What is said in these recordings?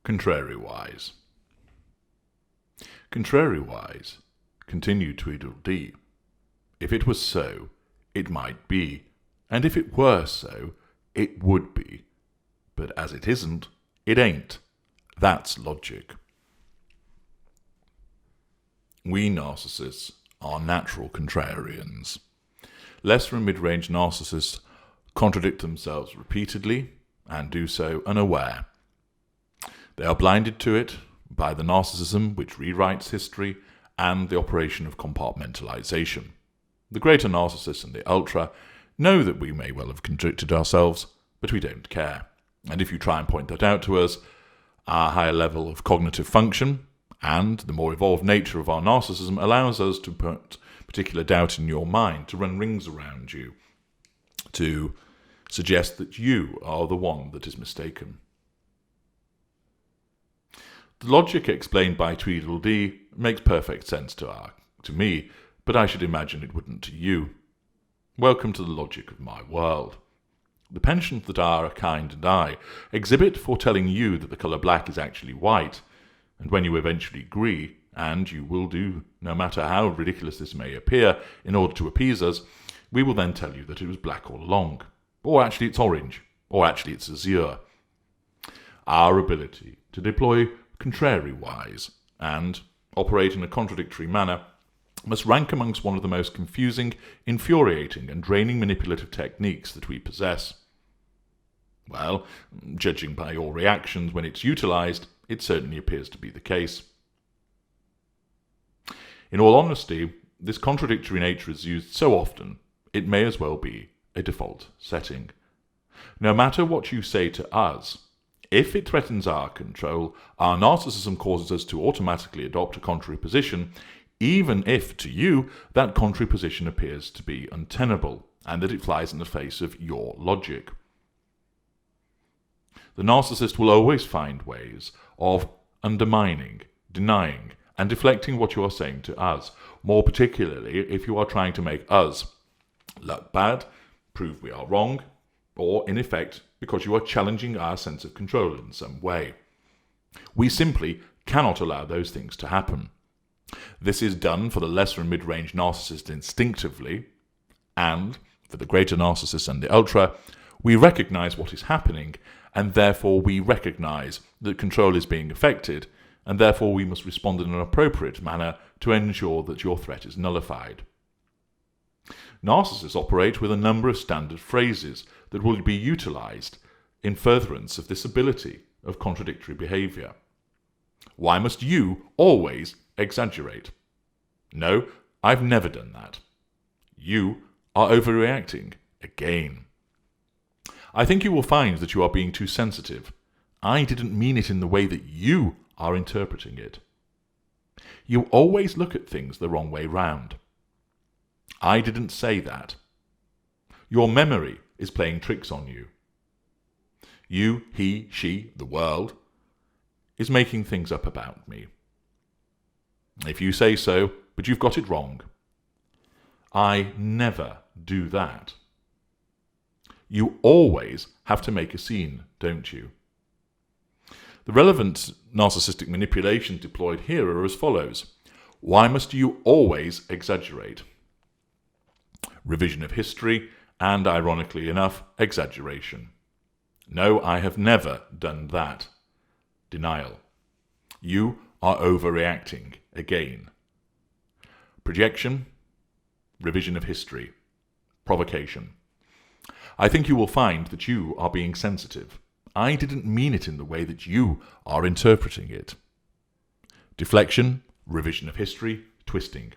Contrariwise. Contrariwise, continued Tweedledee. If it was so, it might be, and if it were so, it would be. But as it isn't, it ain't. That's logic. We narcissists are natural contrarians. Lesser and mid-range narcissists contradict themselves repeatedly and do so unaware. They are blinded to it by the narcissism which rewrites history and the operation of compartmentalization. The greater narcissists and the ultra know that we may well have contradicted ourselves, but we don't care. And if you try and point that out to us, our higher level of cognitive function and the more evolved nature of our narcissism allows us to put particular doubt in your mind, to run rings around you, to suggest that you are the one that is mistaken. The logic explained by Tweedledee makes perfect sense to me, but I should imagine it wouldn't to you. Welcome to the logic of my world. The pensions that are kind and I exhibit foretelling you that the colour black is actually white, and when you eventually agree, and you will do no matter how ridiculous this may appear, in order to appease us, we will then tell you that it was black all along, or actually it's orange, or actually it's azure. Our ability to deploy contrariwise and operate in a contradictory manner must rank amongst one of the most confusing, infuriating and draining manipulative techniques that we possess. Well, judging by your reactions when it's utilised, it certainly appears to be the case. In all honesty, this contradictory nature is used so often, it may as well be a default setting. No matter what you say to us, if it threatens our control, our narcissism causes us to automatically adopt a contrary position, even if, to you, that contrary position appears to be untenable, and that it flies in the face of your logic. The narcissist will always find ways of undermining, denying, and deflecting what you are saying to us, more particularly if you are trying to make us look bad, prove we are wrong, or, in effect, because you are challenging our sense of control in some way. We simply cannot allow those things to happen. This is done for the lesser and mid-range narcissist instinctively, and for the greater narcissist and the ultra, we recognize what is happening, and therefore we recognize that control is being affected, and therefore we must respond in an appropriate manner to ensure that your threat is nullified. Narcissists operate with a number of standard phrases that will be utilized in furtherance of this ability of contradictory behavior. Why must you always exaggerate? No, I've never done that. You are overreacting again. I think you will find that you are being too sensitive. I didn't mean it in the way that you are interpreting it. You always look at things the wrong way round. I didn't say that. Your memory is playing tricks on you. You, he, she, the world, is making things up about me. If you say so, but you've got it wrong. I never do that. You always have to make a scene, don't you? The relevant narcissistic manipulations deployed here are as follows. Why must you always exaggerate? Revision of history, and ironically enough, exaggeration. No, I have never done that. Denial. You are overreacting again. Projection. Revision of history. Provocation. I think you will find that you are being sensitive. I didn't mean it in the way that you are interpreting it. Deflection. Revision of history. Twisting.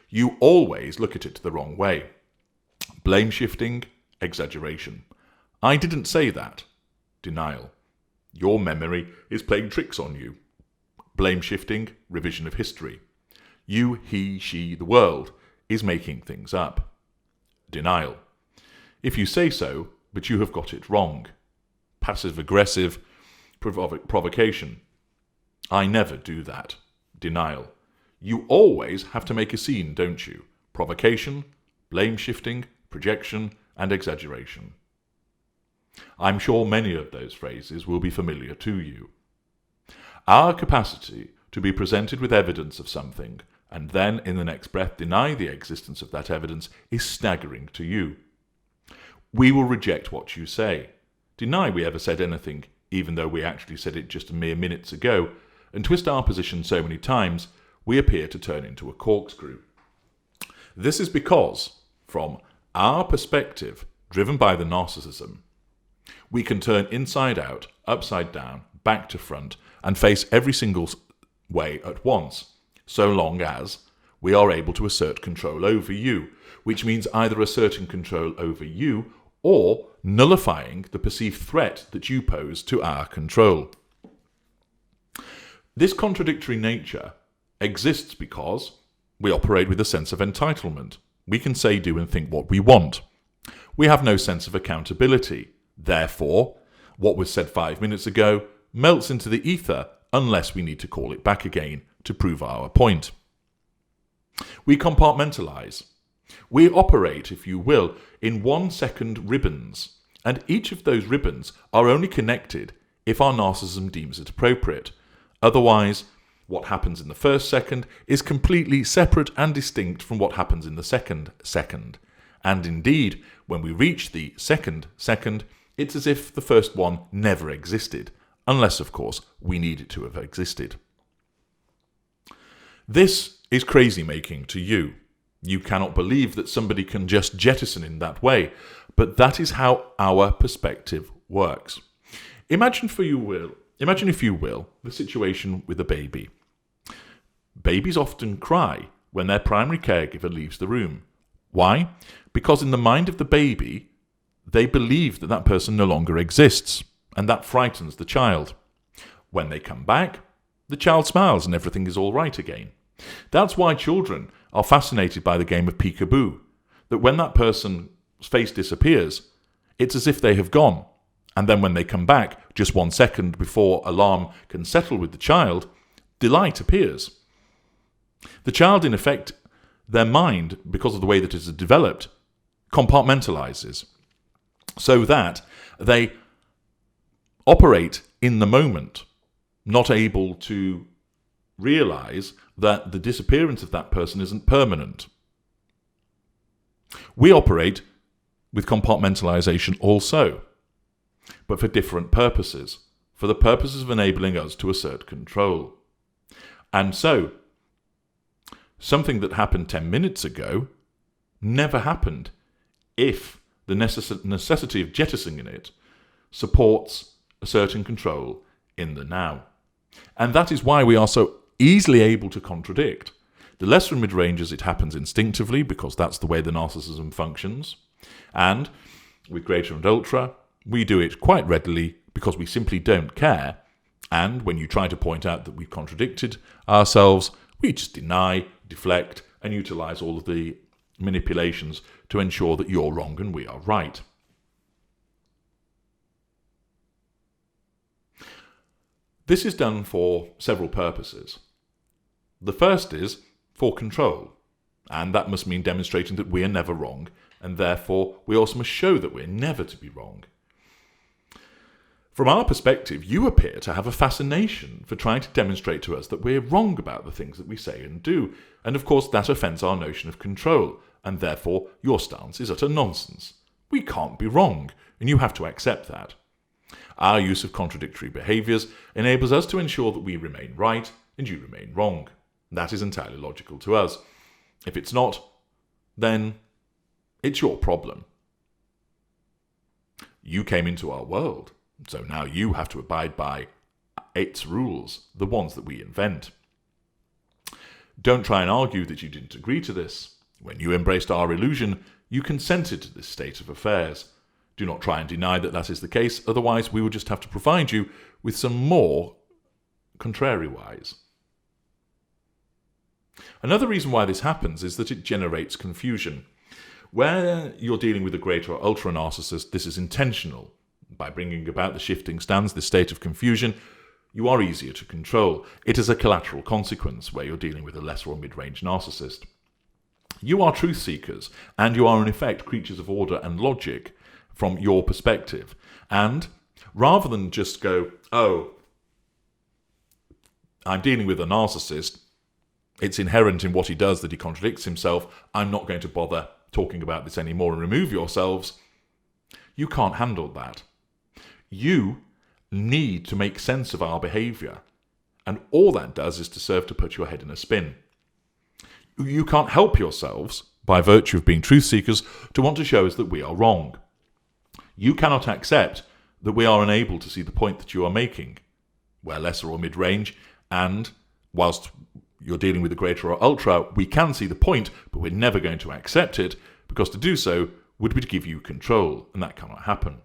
You always look at it the wrong way. Blame shifting, exaggeration. I didn't say that. Denial. Your memory is playing tricks on you. Blame shifting, revision of history. You, he, she, the world is making things up. Denial. If you say so, but you have got it wrong. Passive aggressive provocation. I never do that. Denial. You always have to make a scene, don't you? Provocation, blame shifting, projection, and exaggeration. I'm sure many of those phrases will be familiar to you. Our capacity to be presented with evidence of something and then in the next breath deny the existence of that evidence is staggering to you. We will reject what you say, deny we ever said anything even though we actually said it just a mere minutes ago, and twist our position so many times we appear to turn into a corkscrew. This is because, from our perspective, driven by the narcissism, we can turn inside out, upside down, back to front, and face every single way at once, so long as we are able to assert control over you, which means either asserting control over you or nullifying the perceived threat that you pose to our control. This contradictory nature exists because we operate with a sense of entitlement. We can say, do, and think what we want. We have no sense of accountability. Therefore, what was said 5 minutes ago melts into the ether unless we need to call it back again to prove our point. We compartmentalize. We operate, if you will, in 1 second ribbons, and each of those ribbons are only connected if our narcissism deems it appropriate. Otherwise, what happens in the first second is completely separate and distinct from what happens in the second second. And indeed, when we reach the second second, it's as if the first one never existed, unless, of course, we need it to have existed. This is crazy making to you. You cannot believe that somebody can just jettison in that way, but that is how our perspective works. Imagine, if you will, the situation with a baby. Babies often cry when their primary caregiver leaves the room. Why? Because in the mind of the baby, they believe that that person no longer exists, and that frightens the child. When they come back, the child smiles and everything is all right again. That's why children are fascinated by the game of peekaboo, that when that person's face disappears, it's as if they have gone. And then when they come back, just 1 second before alarm can settle with the child, delight appears. The child, in effect, their mind, because of the way that it is developed, compartmentalizes, so that they operate in the moment, not able to realize that the disappearance of that person isn't permanent. We operate with compartmentalization also, but for different purposes, for the purposes of enabling us to assert control. And so, something that happened 10 minutes ago never happened if the necessity of jettisoning it supports asserting control in the now. And that is why we are so easily able to contradict. The lesser and mid-ranges, it happens instinctively because that's the way the narcissism functions. And with greater and ultra, we do it quite readily because we simply don't care. And when you try to point out that we've contradicted ourselves, we just deny, deflect, and utilize all of the manipulations to ensure that you're wrong and we are right. This is done for several purposes. The first is for control, and that must mean demonstrating that we are never wrong, and therefore we also must show that we're never to be wrong. From our perspective, you appear to have a fascination for trying to demonstrate to us that we're wrong about the things that we say and do, and of course that offends our notion of control, and therefore your stance is utter nonsense. We can't be wrong, and you have to accept that. Our use of contradictory behaviours enables us to ensure that we remain right and you remain wrong. That is entirely logical to us. If it's not, then it's your problem. You came into our world, so now you have to abide by its rules, the ones that we invent. Don't try and argue that you didn't agree to this. When you embraced our illusion, you consented to this state of affairs. Do not try and deny that that is the case, otherwise we will just have to provide you with some more contrariwise. Another reason why this happens is that it generates confusion. Where you're dealing with a greater or ultra narcissist, this is intentional. By bringing about the shifting stance, this state of confusion, you are easier to control. It is a collateral consequence where you're dealing with a lesser or mid-range narcissist. You are truth seekers, and you are in effect creatures of order and logic from your perspective. And rather than just go, oh, I'm dealing with a narcissist. It's inherent in what he does that he contradicts himself. I'm not going to bother talking about this anymore and remove yourselves. You can't handle that. You need to make sense of our behaviour. And all that does is to serve to put your head in a spin. You can't help yourselves, by virtue of being truth seekers, to want to show us that we are wrong. You cannot accept that we are unable to see the point that you are making. We're lesser or mid-range, and whilst you're dealing with the greater or ultra, we can see the point, but we're never going to accept it, because to do so would be to give you control, and that cannot happen.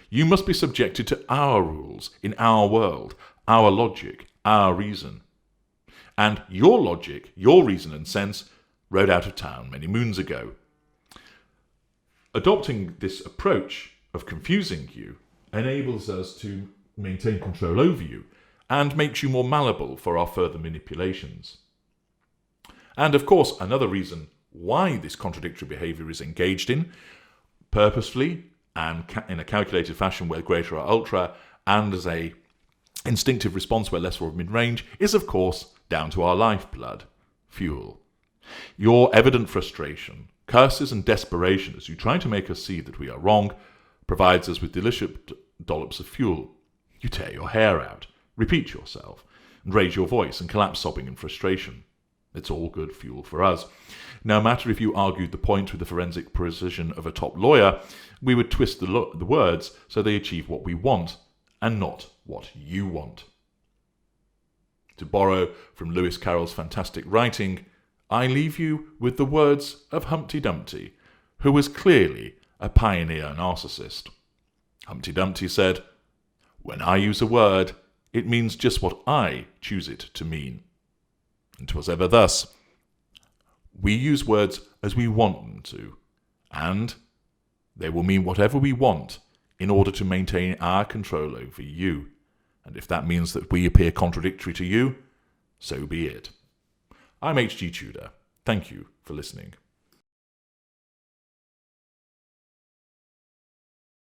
You must be subjected to our rules, in our world, our logic, our reason. And your logic, your reason and sense rode out of town many moons ago. Adopting this approach of confusing you enables us to maintain control over you and makes you more malleable for our further manipulations. And of course, another reason why this contradictory behaviour is engaged in, purposefully and in a calculated fashion where greater or ultra, and as a instinctive response where lesser or mid-range, is of course down to our lifeblood, fuel. Your evident frustration, curses and desperation as you try to make us see that we are wrong, provides us with delicious dollops of fuel. You tear your hair out, repeat yourself, and raise your voice and collapse sobbing in frustration. It's all good fuel for us. No matter if you argued the point with the forensic precision of a top lawyer, we would twist the words so they achieve what we want and not what you want. To borrow from Lewis Carroll's fantastic writing, I leave you with the words of Humpty Dumpty, who was clearly a pioneer narcissist. Humpty Dumpty said, "When I use a word, it means just what I choose it to mean." And 'twas ever thus. We use words as we want them to, and they will mean whatever we want in order to maintain our control over you. And if that means that we appear contradictory to you, so be it. I'm H.G. Tudor. Thank you for listening.